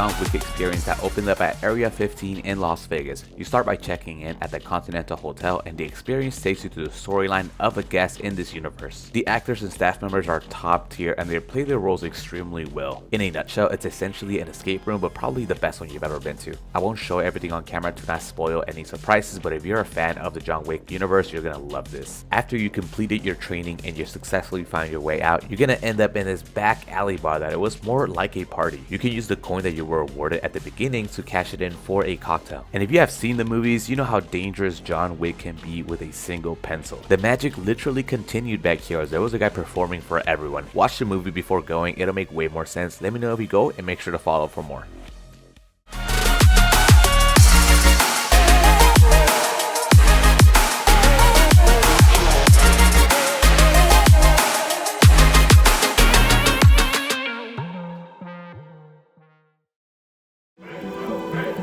John Wick experience that opened up at AREA15 in Las Vegas. You start by checking in at the Continental Hotel, and the experience takes you to the storyline of a guest in this universe. The actors and staff members are top tier and they play their roles extremely well. In a nutshell, it's essentially an escape room, but probably the best one you've ever been to. I won't show everything on camera to not spoil any surprises, but if you're a fan of the John Wick universe, you're gonna love this. After you completed your training and you successfully found your way out, you're gonna end up in this back alley bar that it was more like a party. You can use the coin that you were awarded at the beginning to cash it in for a cocktail. And if you have seen the movies, you know how dangerous John Wick can be with a single pencil. The magic literally continued back here as there was a guy performing for everyone. Watch the movie before going, it'll make way more sense. Let me know if you go and make sure to follow for more.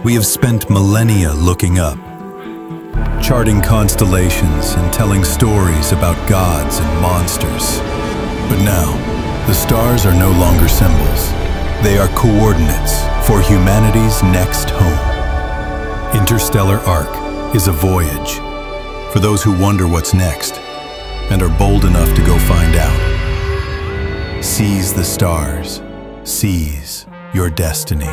We have spent millennia looking up, charting constellations and telling stories about gods and monsters. But now, the stars are no longer symbols. They are coordinates for humanity's next home. Interstellar ARC is a voyage for those who wonder what's next and are bold enough to go find out. Seize the stars. Seize your destiny.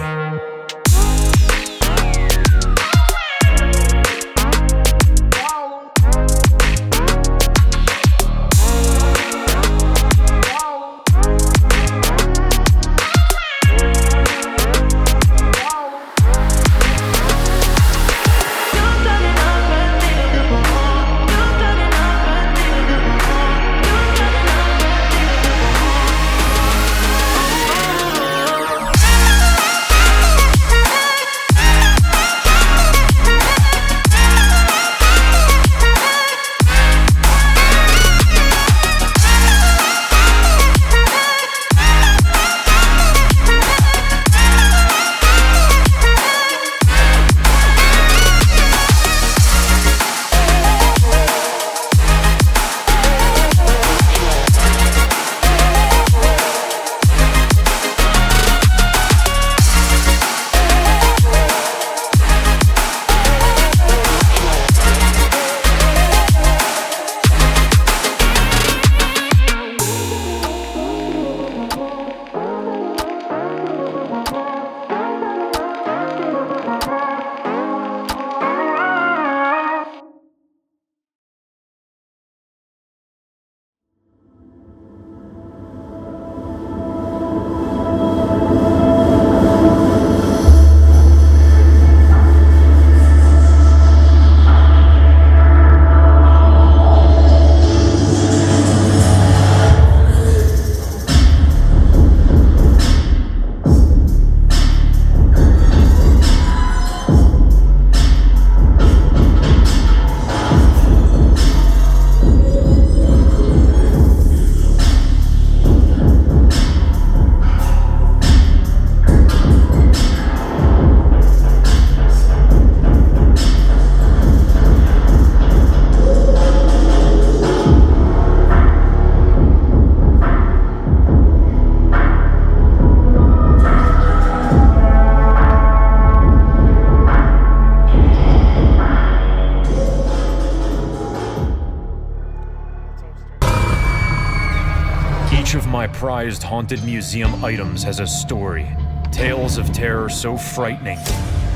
Each of my prized haunted museum items has a story. Tales of terror so frightening,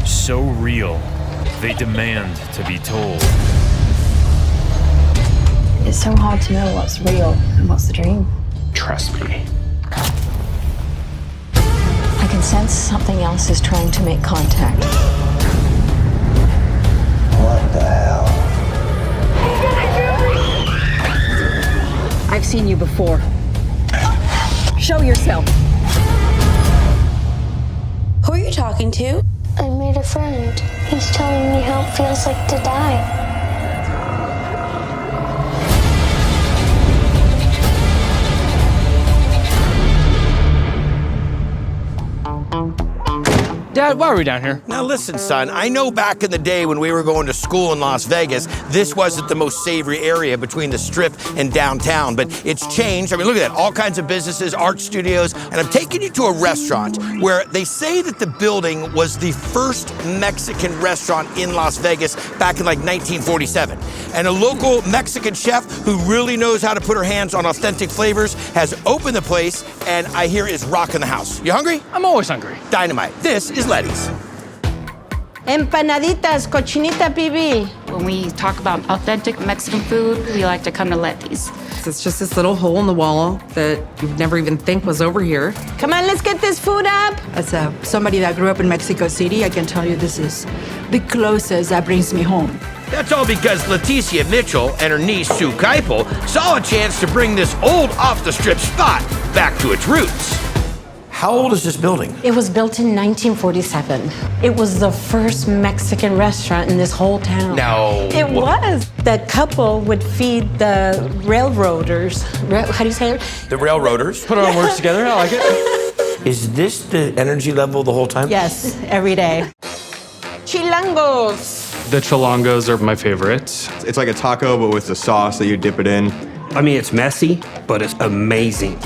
so real, they demand to be told. It's so hard to know what's real and what's the dream. Trust me. I can sense something else is trying to make contact. What the hell? I've seen you before. Show yourself. Who are you talking to? I made a friend. He's telling me how it feels like to die. Dad, why are we down here? Now listen, son, I know back in the day when we were going to school in Las Vegas, this wasn't the most savory area between the Strip and downtown, but it's changed. I mean, look at that, all kinds of businesses, art studios, and I'm taking you to a restaurant where they say that the building was the first Mexican restaurant in Las Vegas back in like 1947. And a local Mexican chef who really knows how to put her hands on authentic flavors has opened the place, and I hear is rocking the house. You hungry? I'm always hungry. Dynamite. This is Letty's. Empanaditas, cochinita pibil. When we talk about authentic Mexican food, we like to come to Letty's. It's just this little hole in the wall that you'd never even think was over here. Come on, let's get this food up. As somebody that grew up in Mexico City, I can tell you this is the closest that brings me home. That's all because Leticia Mitchell and her niece Sue Keipel saw a chance to bring this old off-the-strip spot back to its roots. How old is this building? It was built in 1947. It was the first Mexican restaurant in this whole town. No. It was. The couple would feed the railroaders. How do you say it? The railroaders. Put our words together, I like it. Is this the energy level the whole time? Yes, every day. Chilangos. The chilangos are my favorite. It's like a taco, but with the sauce that you dip it in. I mean, it's messy, but it's amazing.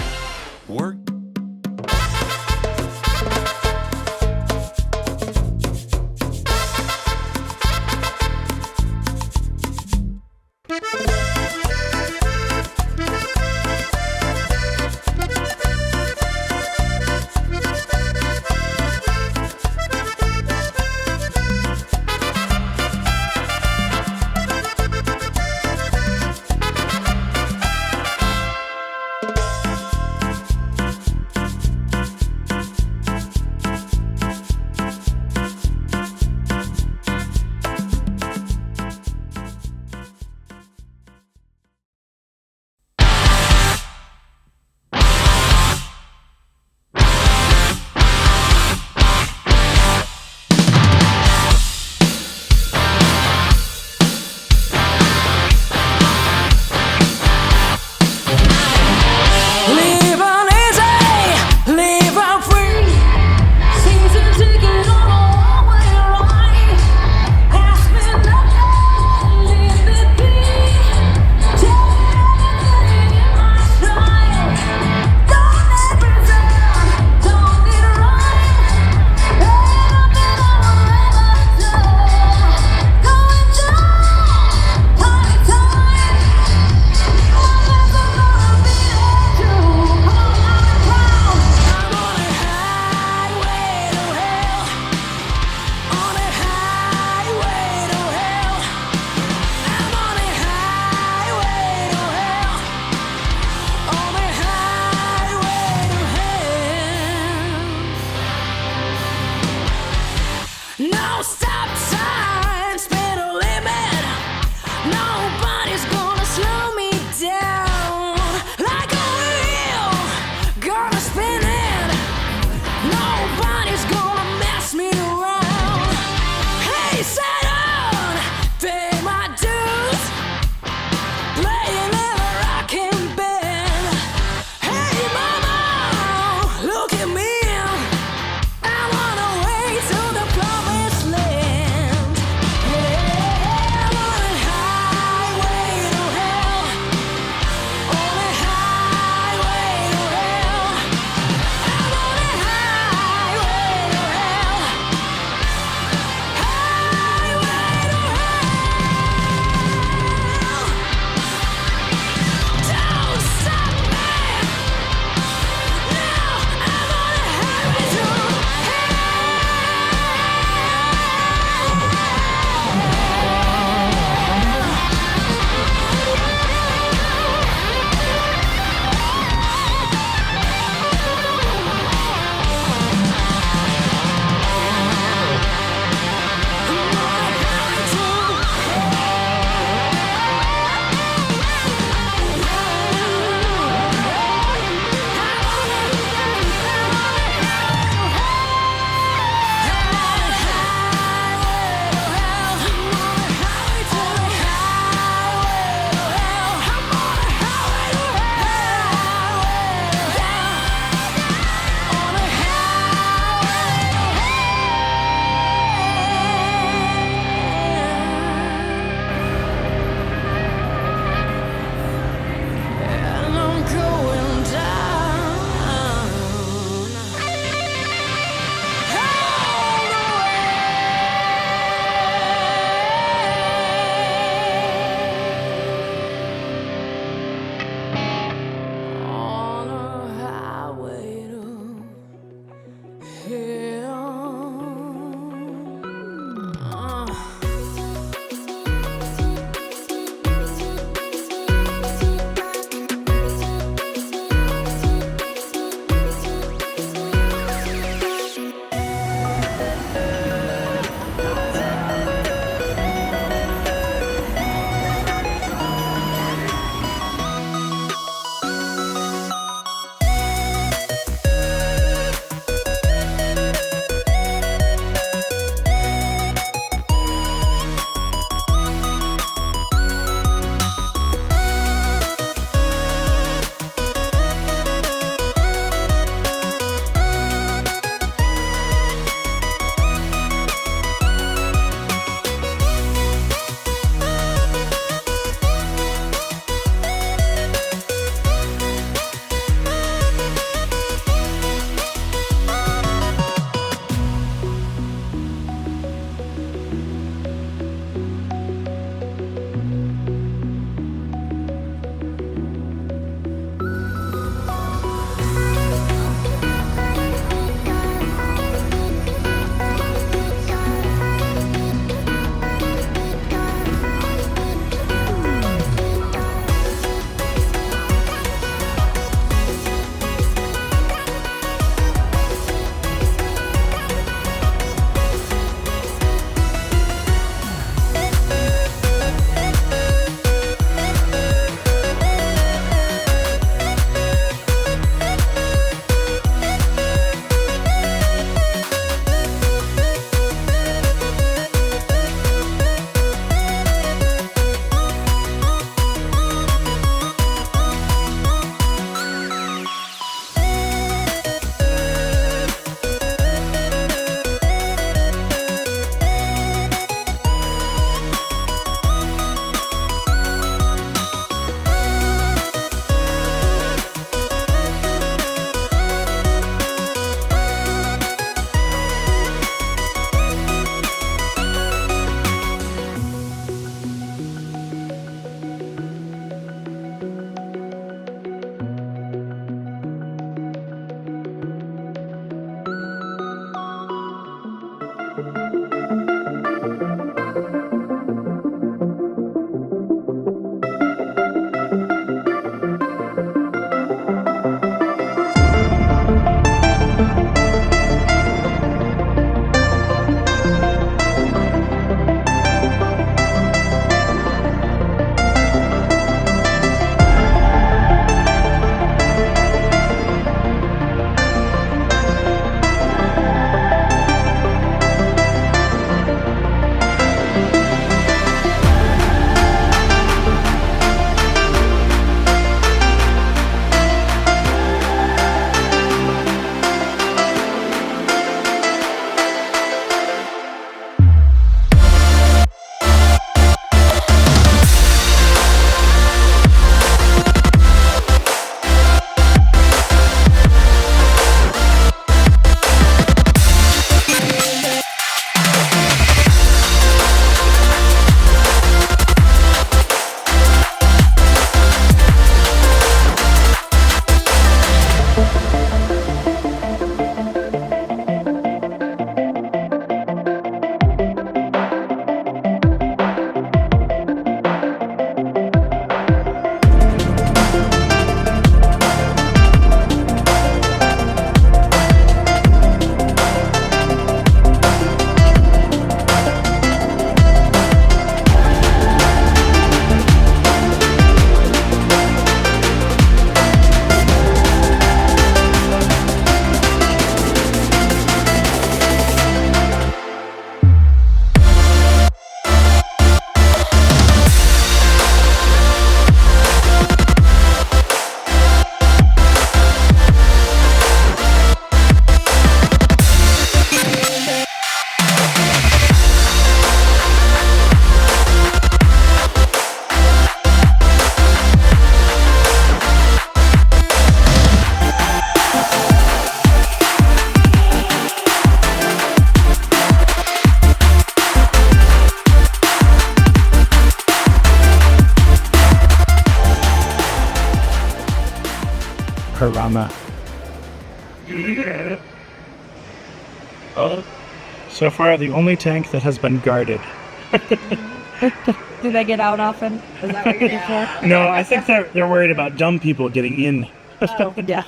piranha. So far, the only tank that has been guarded. Do they get out often? Is that what you're looking for? No, I think they're worried about dumb people getting in. Yeah.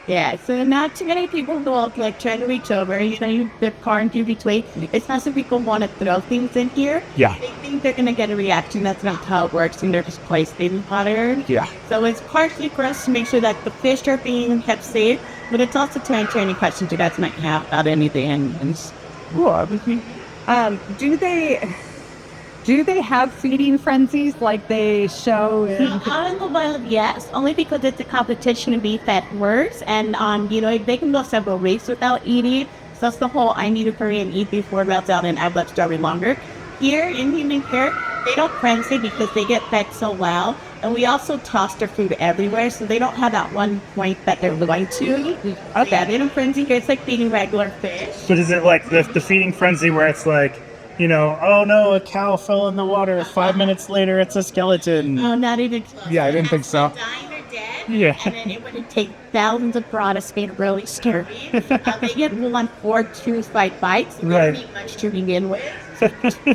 Yeah, so not too many people go up, like, trying to reach over. You know, you the car in between. It's not so people want to throw things in here. Yeah. They think they're going to get a reaction. That's not how it works, and they're just placed in water. Yeah. So it's partially for us to make sure that the fish are being kept safe, but it's also to answer any questions you guys might have about anything. Do they have feeding frenzies like they show Out in the wild, yes, only because it's a competition to be fed first, and you know, they can go several weeks without eating. So that's the whole I need to hurry and eat before it runs out and I've left starving longer. Here in human care, they don't frenzy because they get fed so well, and we also toss their food everywhere, so they don't have that one point that they're going to. Okay, they don't frenzy here. It's like feeding regular fish. But is it like the feeding frenzy where it's like, you know, oh no, a cow fell in the water. 5 minutes later, it's a skeleton. No, not even. Yeah, I didn't think so. Dying or dead. Yeah. And then it would take thousands of products to get really sturdy. They get 1, 4, 2 bites. They Right. don't eat much to begin with.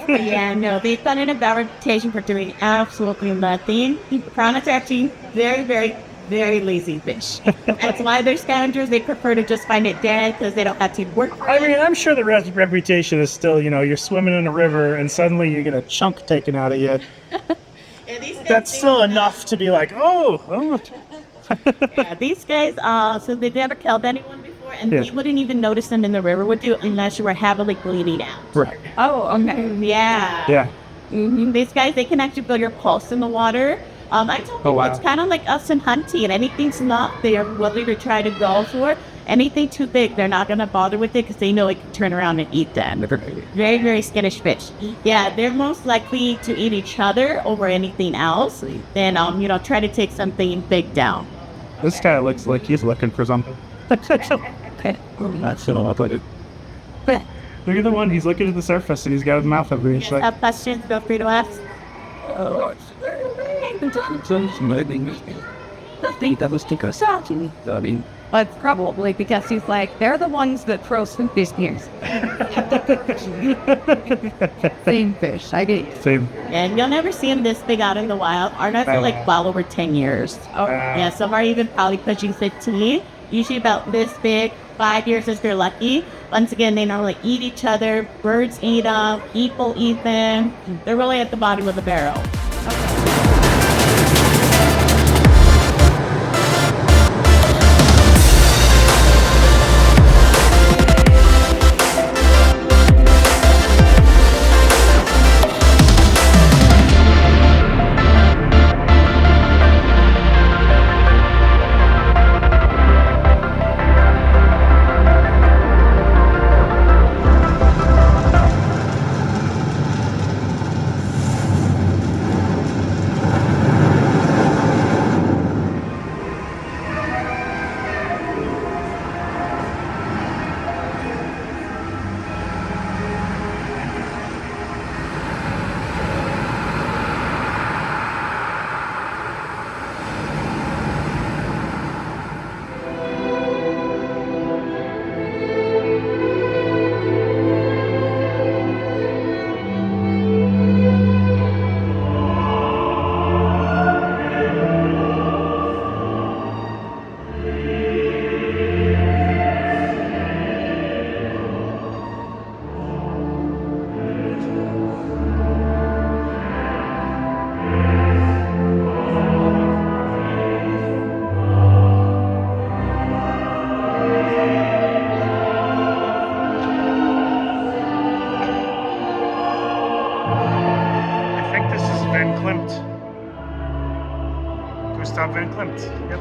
Yeah, no, they've done an about reputation for doing absolutely nothing. Piranhas are actually very, very, very lazy fish. That's why they're scavengers. They prefer to just find it dead because they don't have to work. I mean, I'm sure the reputation is still, you know, you're swimming in a river and suddenly you get a chunk taken out of you. That's still enough to be like, oh. Yeah, these guys, so they've never killed anyone before, and Yeah. you wouldn't even notice them in the river would you unless you were heavily bleeding out. Right. Oh, okay. Yeah. Yeah. These guys, they can actually feel your pulse in the water. I tell people it's kind of like us in hunting, and anything's not there, whether they try to go for it, anything too big, they're not going to bother with it because they know it can turn around and eat them. Very, very skittish fish. Yeah, they're most likely to eat each other over anything else than, you know, try to take something big down. This guy looks like he's looking for something. Okay. That's Look at the one, he's looking at the surface and he's got his mouth open. He's like, Have questions, feel free to ask. But probably because he's like, they're the ones that throw some fish here. Same fish, I get it. Same. And you'll never see them this big out in the wild. Ours are like well over 10 years. Yeah, some are even probably pushing 15. Usually about this big, 5 years if they're lucky. Once again, they normally eat each other. Birds eat them. People eat them. They're really at the bottom of the barrel. Gustav Van Klimt. Yep.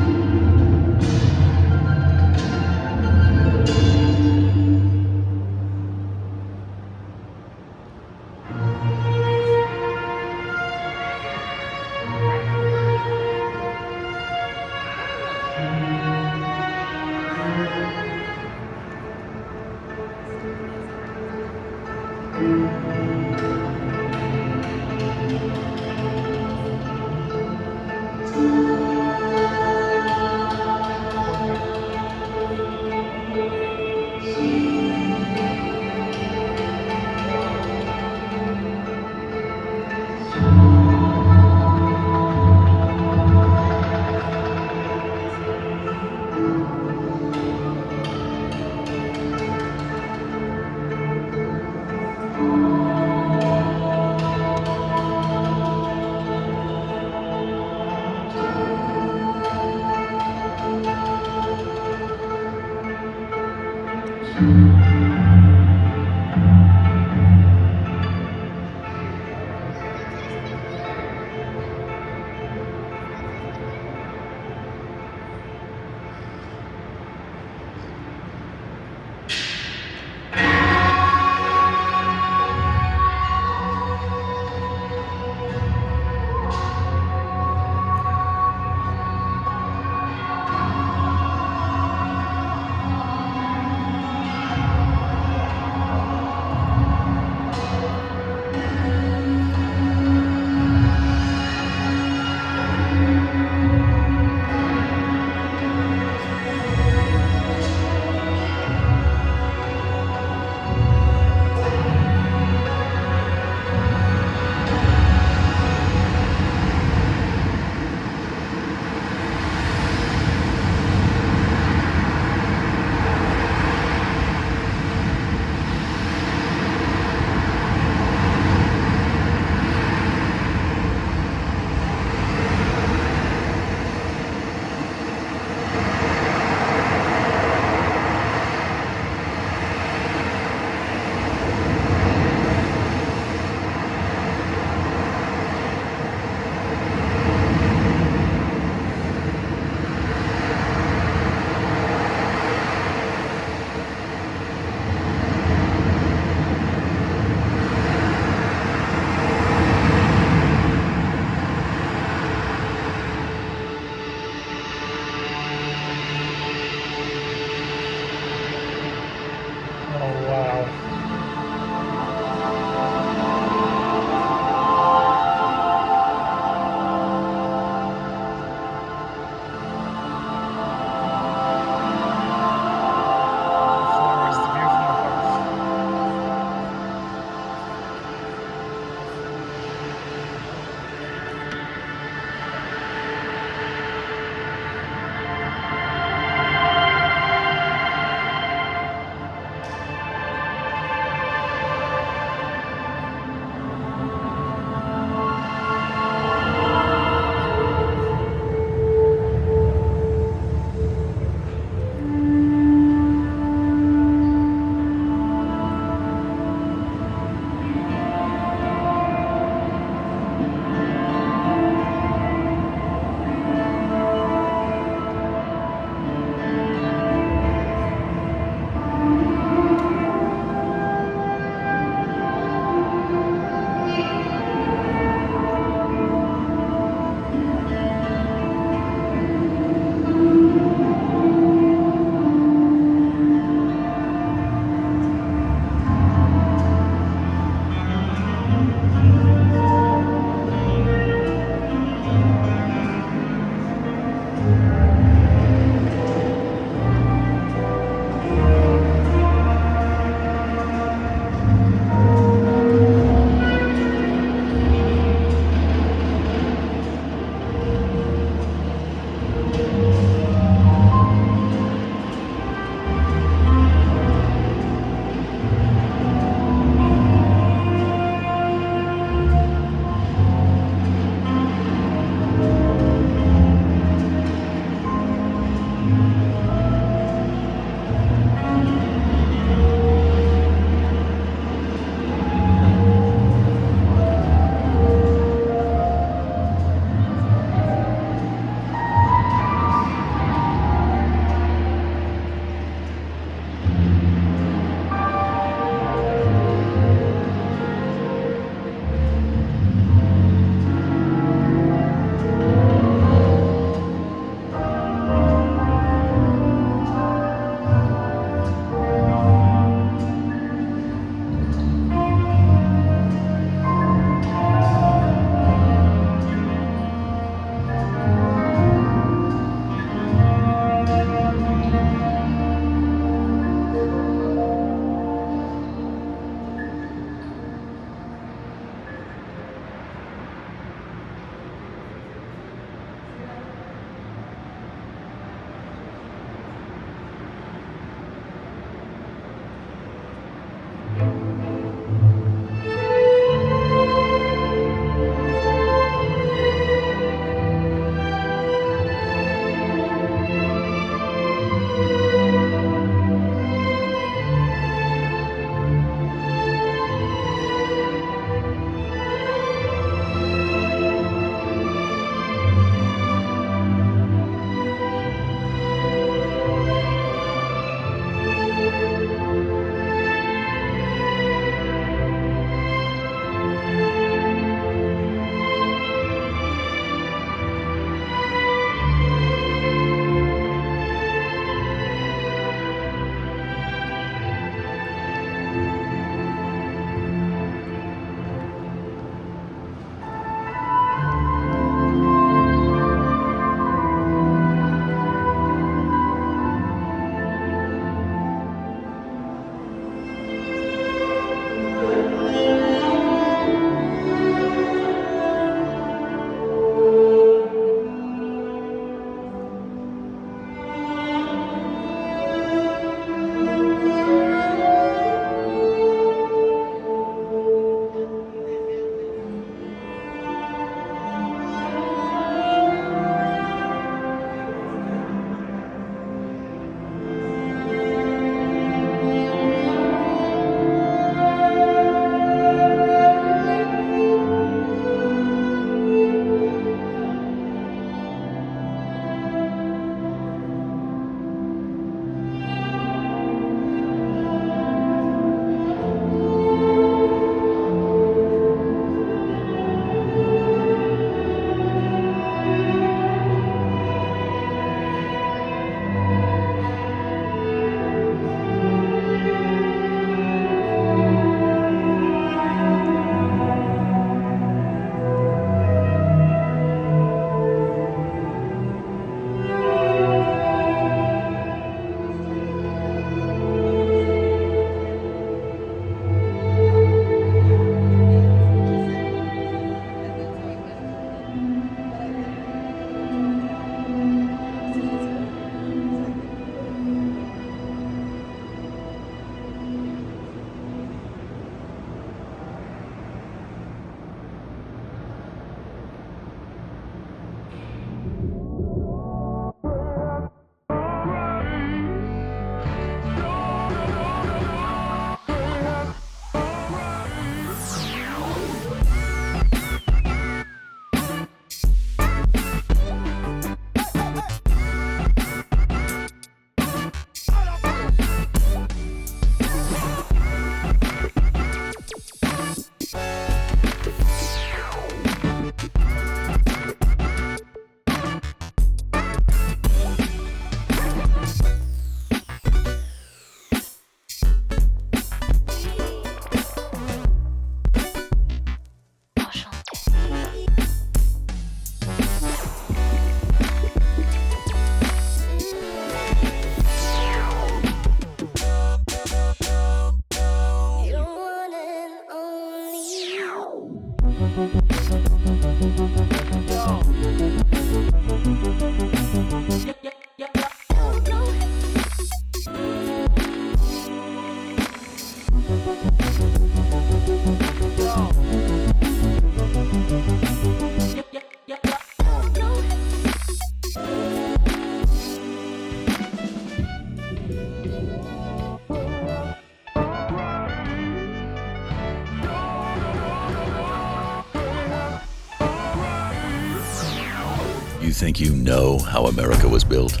You think you know how America was built?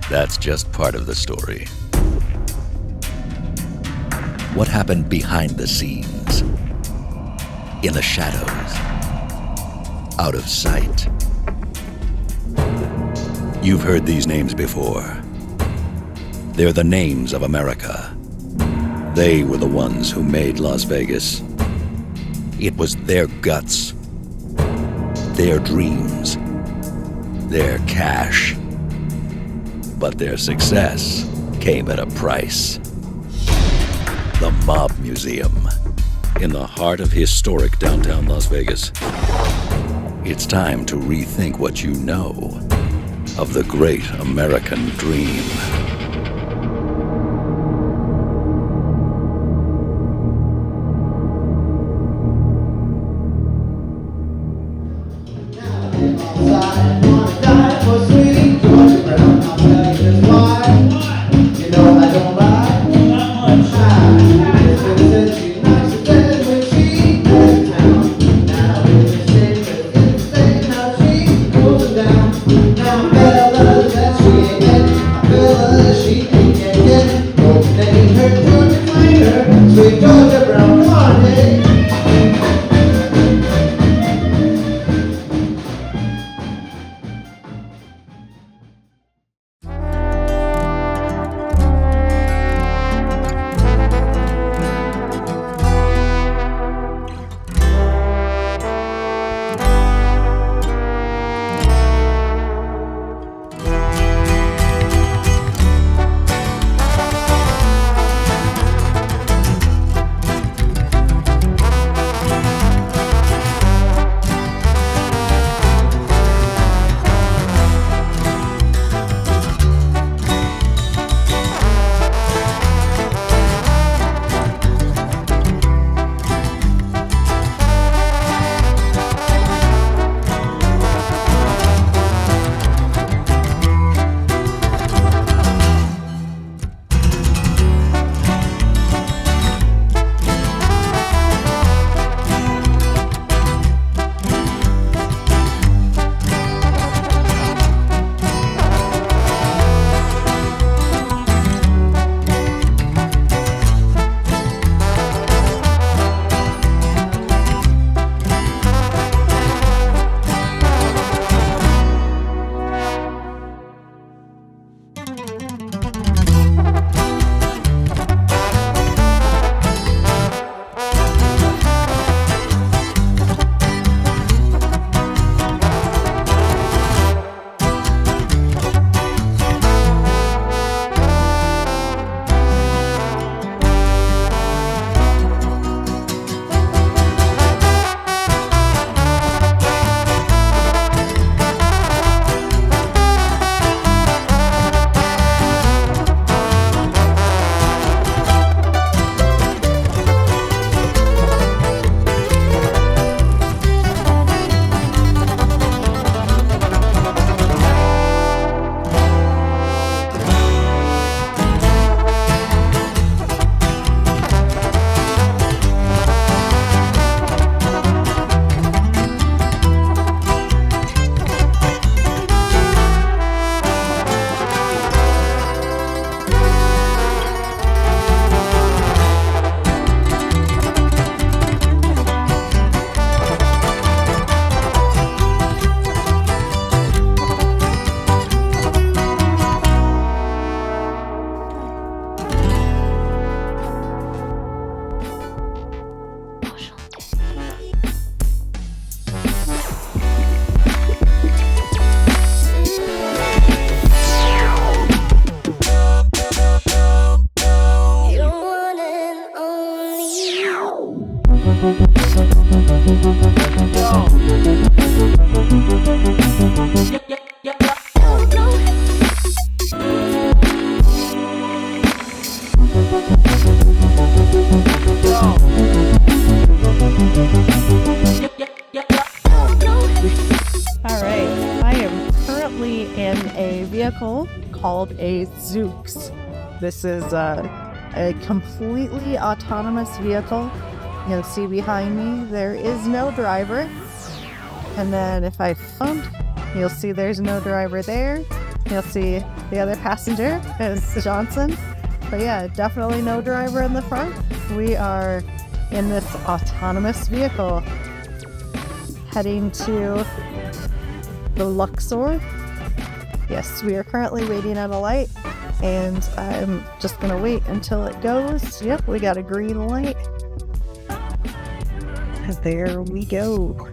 That's just part of the story. What happened behind the scenes? In the shadows? Out of sight? You've heard these names before. They're the names of America. They were the ones who made Las Vegas. It was their guts, their dreams, their cash. But their success came at a price. The Mob Museum, in the heart of historic downtown Las Vegas. It's time to rethink what you know of the great American dream. vehicle called a Zoox. This is a completely autonomous vehicle. You'll see behind me, there is no driver. And then if I found, you'll see there's no driver there. You'll see the other passenger is Johnson. But yeah, definitely no driver in the front. We are in this autonomous vehicle heading to the Luxor. Yes, we are currently waiting at a light, and I'm just gonna wait until it goes. Yep, we got a green light. And there we go.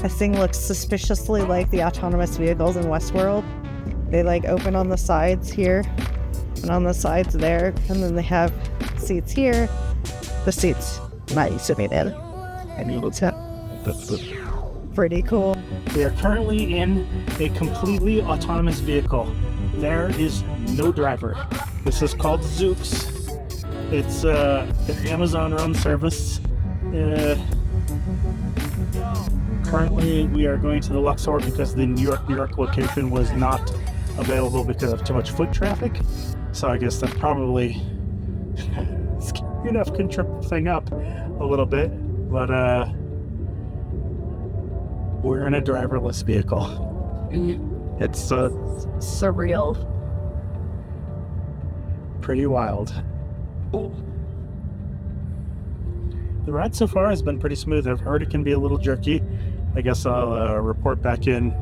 This thing looks suspiciously like the autonomous vehicles in Westworld. They like open on the sides here and on the sides there, and then they have seats here. The seats nice, I mean, it's pretty cool. We are currently in a completely autonomous vehicle. There is no driver. This is called Zoox. It's an Amazon-run service. Currently, we are going to the Luxor because the New York location was not available because of too much foot traffic. So I guess that probably enough can trip the thing up a little bit. But we're in a driverless vehicle. It's surreal. Pretty wild. The ride so far has been pretty smooth. I've heard it can be a little jerky. I guess I'll report back in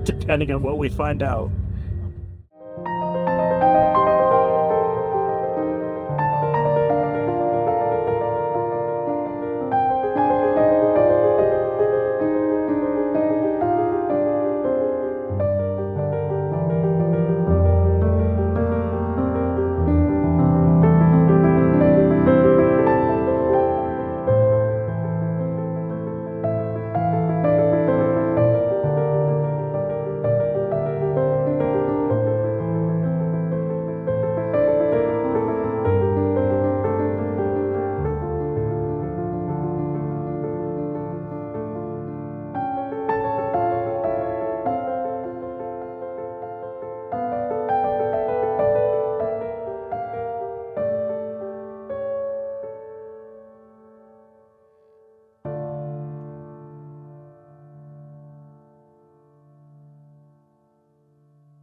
depending on what we find out.